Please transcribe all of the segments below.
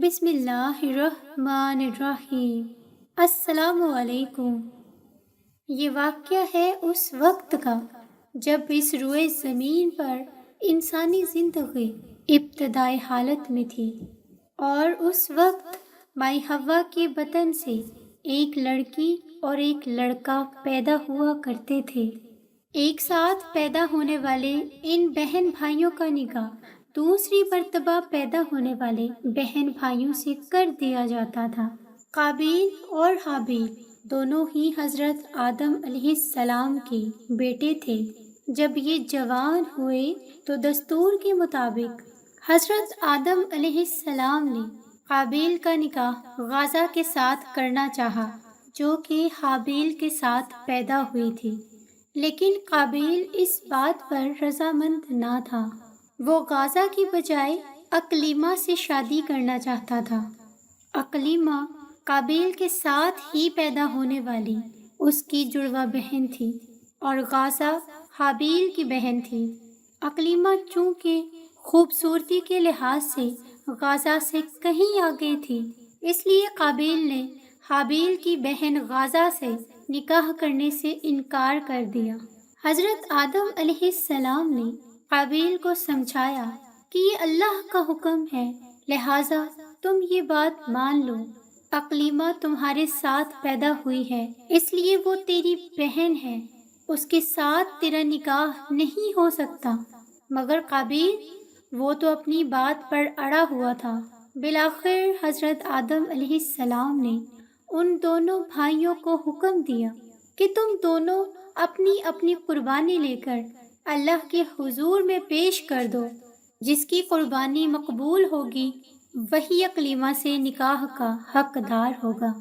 بسم اللہ الرحمن الرحیم۔ السلام علیکم۔ یہ واقعہ ہے اس وقت کا جب اس روئے زمین پر انسانی زندگی ابتدائی حالت میں تھی، اور اس وقت مائی حوا کے بطن سے ایک لڑکی اور ایک لڑکا پیدا ہوا کرتے تھے۔ ایک ساتھ پیدا ہونے والے ان بہن بھائیوں کا نکاح دوسری مرتبہ پیدا ہونے والے بہن بھائیوں سے کر دیا جاتا تھا۔ قابیل اور حابیل دونوں ہی حضرت آدم علیہ السلام کے بیٹے تھے۔ جب یہ جوان ہوئے تو دستور کے مطابق حضرت آدم علیہ السلام نے قابیل کا نکاح غازہ کے ساتھ کرنا چاہا، جو کہ حابیل کے ساتھ پیدا ہوئی تھی، لیکن قابیل اس بات پر رضامند نہ تھا۔ وہ غازہ کی بجائے اکلیمہ سے شادی کرنا چاہتا تھا۔ اکلیمہ قابیل کے ساتھ ہی پیدا ہونے والی اس کی جڑواں بہن تھی، اور غازہ حابیل کی بہن تھی۔ اکلیمہ چونکہ خوبصورتی کے لحاظ سے غازہ سے کہیں آگے تھی، اس لیے قابیل نے حابیل کی بہن غازہ سے نکاح کرنے سے انکار کر دیا۔ حضرت آدم علیہ السلام نے قابیل کو سمجھایا کہ یہ اللہ کا حکم ہے، لہٰذا تم یہ بات مان لو۔ اکلیمہ تمہارے ساتھ پیدا ہوئی ہے، اس لیے وہ تیری بہن ہے، اس کے ساتھ تیرا نکاح نہیں ہو سکتا۔ مگر قابیل، وہ تو اپنی بات پر اڑا ہوا تھا۔ بالآخر حضرت آدم علیہ السلام نے ان دونوں بھائیوں کو حکم دیا کہ تم دونوں اپنی اپنی قربانی لے کر اللہ کے حضور میں پیش کر دو۔ جس کی قربانی مقبول ہوگی وہی اکلیمہ سے نکاح کا حقدار ہوگا۔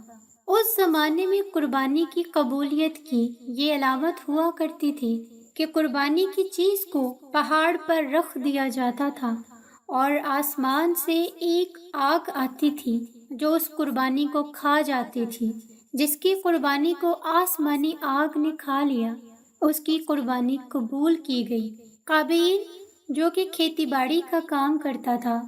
اس زمانے میں قربانی کی قبولیت کی یہ علامت ہوا کرتی تھی کہ قربانی کی چیز کو پہاڑ پر رکھ دیا جاتا تھا، اور آسمان سے ایک آگ آتی تھی جو اس قربانی کو کھا جاتی تھی۔ جس کی قربانی کو آسمانی آگ نے کھا لیا، اس کی قربانی قبول کی گئی۔ قابیل جو کہ کھیتی باڑی کا کام کرتا تھا،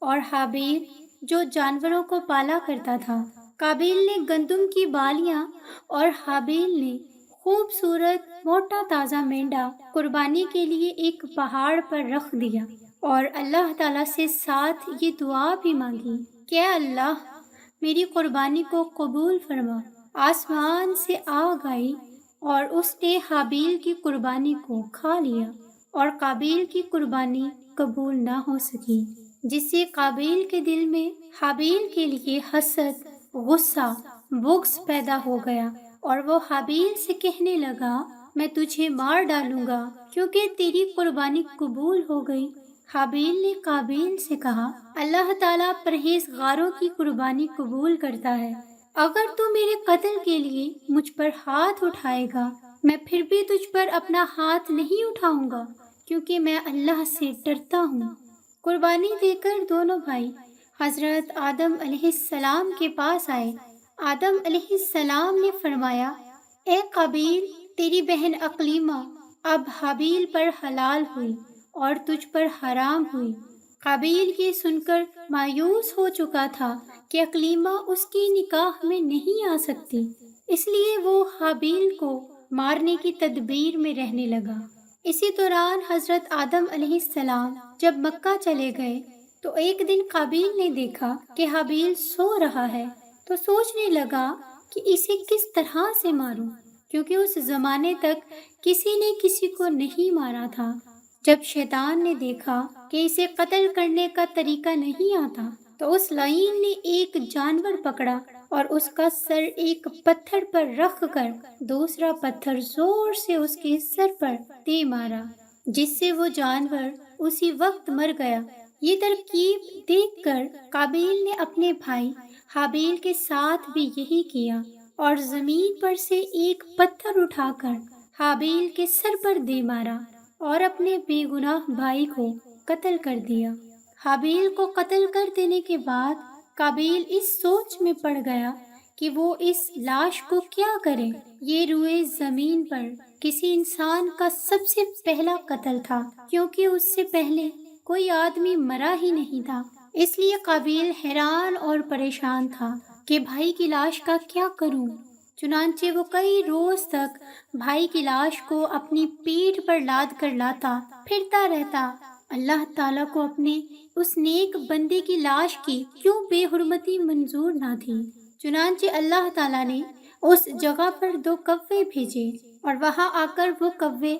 اور حابیل جو جانوروں کو پالا کرتا تھا۔ قابیل نے گندم کی بالیاں اور حابیل نے خوبصورت موٹا تازہ مینڈا قربانی کے لیے ایک پہاڑ پر رکھ دیا، اور اللہ تعالیٰ سے ساتھ یہ دعا بھی مانگی کہ اے اللہ، میری قربانی کو قبول فرما۔ آسمان سے آگ آئی اور اس نے حابیل کی قربانی کو کھا لیا، اور قابیل کی قربانی قبول نہ ہو سکی، جس سے قابیل کے دل میں حابیل کے لیے حسد، غصہ، بغض پیدا ہو گیا، اور وہ حابیل سے کہنے لگا، میں تجھے مار ڈالوں گا کیونکہ تیری قربانی قبول ہو گئی۔ حابیل نے قابیل سے کہا، اللہ تعالیٰ پرہیزگاروں کی قربانی قبول کرتا ہے۔ اگر تو میرے قتل کے لیے مجھ پر ہاتھ اٹھائے گا، میں پھر بھی تجھ پر اپنا ہاتھ نہیں اٹھاؤں گا، کیونکہ میں اللہ سے ڈرتا ہوں۔ قربانی دے کر دونوں بھائی حضرت آدم علیہ السلام کے پاس آئے۔ آدم علیہ السلام نے فرمایا، اے قابیل، تیری بہن اکلیمہ اب حابیل پر حلال ہوئی اور تجھ پر حرام ہوئی۔ قابیل یہ سن کر مایوس ہو چکا تھا کہ اکلیمہ اس کی نکاح میں نہیں آ سکتی، اس لیے وہ حابیل کو مارنے کی تدبیر میں رہنے لگا۔ اسی دوران حضرت آدم علیہ السلام جب مکہ چلے گئے تو ایک دن قابیل نے دیکھا کہ حابیل سو رہا ہے، تو سوچنے لگا کہ اسے کس طرح سے ماروں، کیونکہ اس زمانے تک کسی نے کسی کو نہیں مارا تھا۔ جب شیطان نے دیکھا کہ اسے قتل کرنے کا طریقہ نہیں آتا، تو اس لعین نے ایک جانور پکڑا اور اس کا سر ایک پتھر پر رکھ کر دوسرا پتھر زور سے اس کے سر پر دے مارا، جس سے وہ جانور اسی وقت مر گیا۔ یہ ترکیب دیکھ کر قابیل نے اپنے بھائی حابیل کے ساتھ بھی یہی کیا، اور زمین پر سے ایک پتھر اٹھا کر حابیل کے سر پر دے مارا اور اپنے بے گناہ بھائی کو قتل کر دیا۔ حابیل کو قتل کر دینے کے بعد قابیل اس سوچ میں پڑ گیا کہ وہ اس لاش کو کیا کرے۔ یہ روئے زمین پر کسی انسان کا سب سے پہلا قتل تھا، کیونکہ اس سے پہلے کوئی آدمی مرا ہی نہیں تھا۔ اس لیے قابیل حیران اور پریشان تھا کہ بھائی کی لاش کا کیا کروں۔ چنانچہ وہ کئی روز تک بھائی کی لاش کو اپنی پیٹھ پر لاد کر لاتا پھرتا رہتا۔ اللہ تعالیٰ کو اپنے اس نیک بندے کی لاش کی کیوں بے حرمتی منظور نہ تھی؟ چنانچہ اللہ تعالیٰ نے اس جگہ پر 2 کوے بھیجے اور وہاں آ کر وہ کوے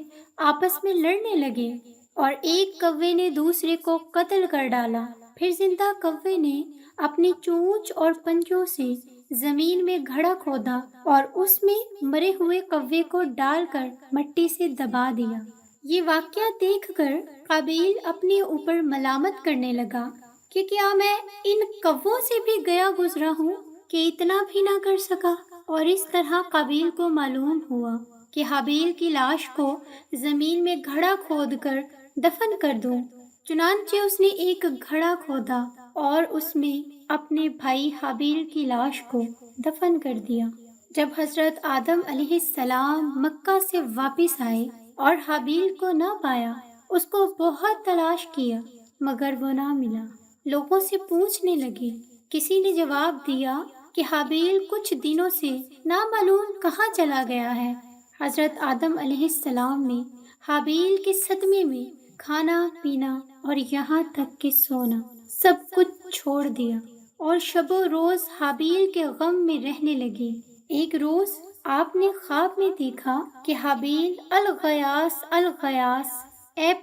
آپس میں لڑنے لگے اور ایک کوے نے دوسرے کو قتل کر ڈالا۔ پھر زندہ کوے نے اپنی چونچ اور پنجوں سے زمین میں گھڑا کھودا اور اس میں مرے ہوئے کوے کو ڈال کر مٹی سے دبا دیا۔ یہ واقعہ دیکھ کر قابیل اپنے اوپر ملامت کرنے لگا کہ کیا میں ان کووں سے بھی گیا گزرا ہوں کہ اتنا بھی نہ کر سکا؟ اور اس طرح قابیل کو معلوم ہوا کہ حابیل کی لاش کو زمین میں گھڑا کھود کر دفن کر دوں۔ چنانچہ اس نے ایک گھڑا کھودا اور اس میں اپنے بھائی حابیل کی لاش کو دفن کر دیا۔ جب حضرت آدم علیہ السلام مکہ سے واپس آئے اور حابیل کو نہ پایا، اس کو بہت تلاش کیا مگر وہ نہ ملا۔ لوگوں سے پوچھنے لگے۔ کسی نے جواب دیا کہ حابیل کچھ دنوں سے نامعلوم کہاں چلا گیا ہے۔ حضرت آدم علیہ السلام نے حابیل کے صدمے میں کھانا پینا اور یہاں تک کہ سونا سب کچھ چھوڑ دیا اور شب و روز حابیل کے غم میں رہنے لگے۔ ایک روز آپ نے خواب میں دیکھا کہ حابیل الغیاث الغیاث، اے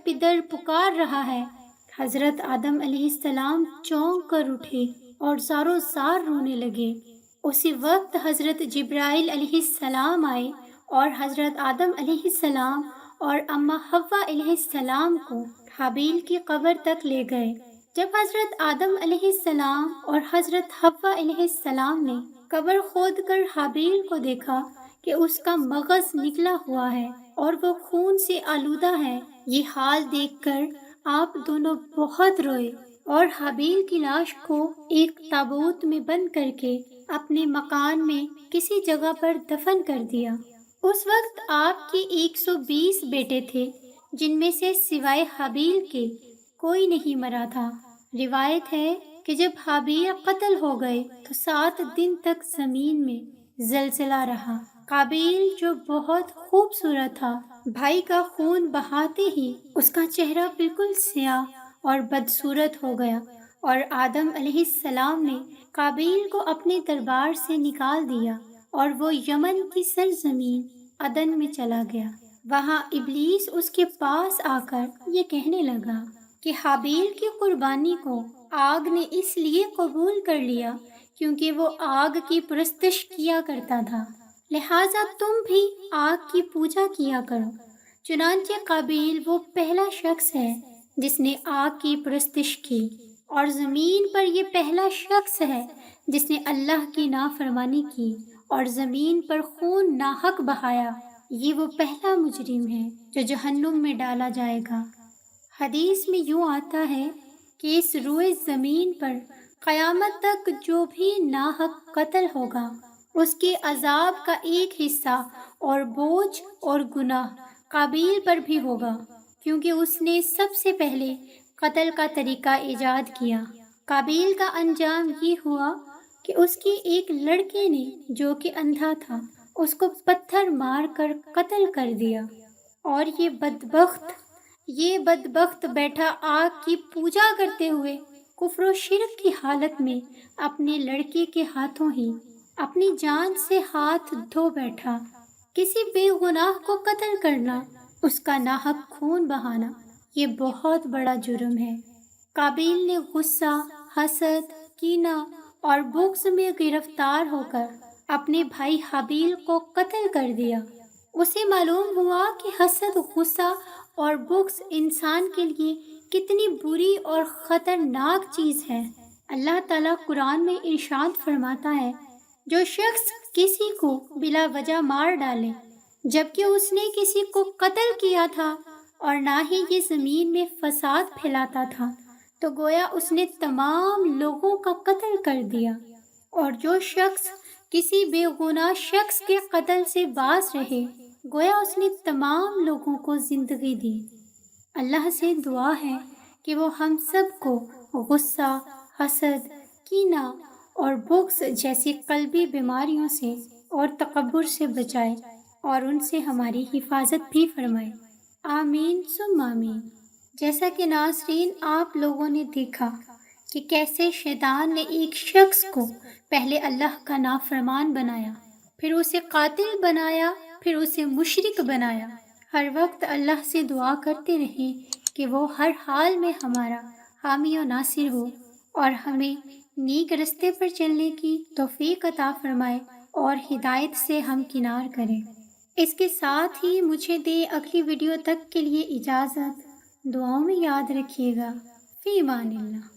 پدر پکار رہا ہے۔ حضرت آدم علیہ السلام چونک کر اٹھے اور زاروں زار رونے لگے۔ اسی وقت حضرت جبرائیل علیہ السلام آئے اور حضرت آدم علیہ السلام اور اماں حوا علیہ السلام کو حابیل کی قبر تک لے گئے۔ جب حضرت آدم علیہ السلام اور حضرت حوا علیہ السلام نے قبر کھود کر حابیل کو دیکھا کہ اس کا مغز نکلا ہوا ہے اور وہ خون سے آلودہ ہے، یہ حال دیکھ کر آپ دونوں بہت روئے اور حابیل کی لاش کو ایک تابوت میں بند کر کے اپنے مکان میں کسی جگہ پر دفن کر دیا۔ اس وقت آپ کے 120 بیٹے تھے، جن میں سے سوائے حابیل کے کوئی نہیں مرا تھا۔ روایت ہے کہ جب حابیل قتل ہو گئے تو 7 دن تک زمین میں زلزلہ رہا۔ قابیل جو بہت خوبصورت تھا، بھائی کا خون بہاتے ہی اس کا چہرہ بالکل سیاہ اور بدصورت ہو گیا اور آدم علیہ السلام نے قابیل کو اپنے دربار سے نکال دیا اور وہ یمن کی سرزمین عدن میں چلا گیا۔ وہاں ابلیس اس کے پاس آ کر یہ کہنے لگا کہ حابیل کی قربانی کو آگ نے اس لیے قبول کر لیا کیونکہ وہ آگ کی پرستش کیا کرتا تھا، لہٰذا تم بھی آگ کی پوجا کیا کرو۔ چنانچہ قابیل وہ پہلا شخص ہے جس نے آگ کی پرستش کی، اور زمین پر یہ پہلا شخص ہے جس نے اللہ کی نافرمانی کی اور زمین پر خون ناحق بہایا۔ یہ وہ پہلا مجرم ہے جو جہنم میں ڈالا جائے گا۔ حدیث میں یوں آتا ہے کہ اس روئے زمین پر قیامت تک جو بھی ناحق قتل ہوگا، اس کے عذاب کا ایک حصہ اور بوجھ اور گناہ قابیل پر بھی ہوگا، کیونکہ اس نے سب سے پہلے قتل کا طریقہ ایجاد کیا۔ قابیل کا انجام یہ ہوا کہ اس کے ایک لڑکے نے جو کہ اندھا تھا، اس کو پتھر مار کر قتل کر دیا، اور یہ بدبخت بیٹھا آگ کی پوجا کرتے ہوئے کفر و شرک کی حالت میں اپنے لڑکے کے ہاتھوں ہی اپنی جان سے ہاتھ دھو بیٹھا۔ کسی بے گناہ کو قتل کرنا، اس کا ناحق خون بہانا، یہ بہت بڑا جرم ہے۔ قابیل نے غصہ، حسد، کینہ اور بغض میں گرفتار ہو کر اپنے بھائی حابیل کو قتل کر دیا۔ اسے معلوم ہوا کہ حسد، غصہ اور بغض انسان کے لیے کتنی بری اور خطرناک چیز ہے۔ اللہ تعالیٰ قرآن میں ارشاد فرماتا ہے، جو شخص کسی کو بلا وجہ مار ڈالے جبکہ اس نے کسی کو قتل کیا تھا اور نہ ہی یہ زمین میں فساد پھیلاتا تھا، تو گویا اس نے تمام لوگوں کا قتل کر دیا۔ اور جو شخص کسی بے گناہ شخص کے قتل سے باز رہے، گویا اس نے تمام لوگوں کو زندگی دی۔ اللہ سے دعا ہے کہ وہ ہم سب کو غصہ، حسد، کینہ اور بغض جیسی قلبی بیماریوں سے اور تکبر سے بچائے اور ان سے ہماری حفاظت بھی فرمائے۔ آمین ثم آمین۔ جیسا کہ ناظرین آپ لوگوں نے دیکھا کہ کیسے شیطان نے ایک شخص کو پہلے اللہ کا نافرمان بنایا، پھر اسے قاتل بنایا، پھر اسے مشرک بنایا۔ ہر وقت اللہ سے دعا کرتے رہیں کہ وہ ہر حال میں ہمارا حامی و ناصر ہو اور ہمیں نیک رستے پر چلنے کی توفیق عطا فرمائے اور ہدایت سے ہمکنار کرے۔ اس کے ساتھ ہی مجھے دے اگلی ویڈیو تک کے لیے اجازت۔ دعاؤں میں یاد رکھیے گا۔ فی امان اللہ۔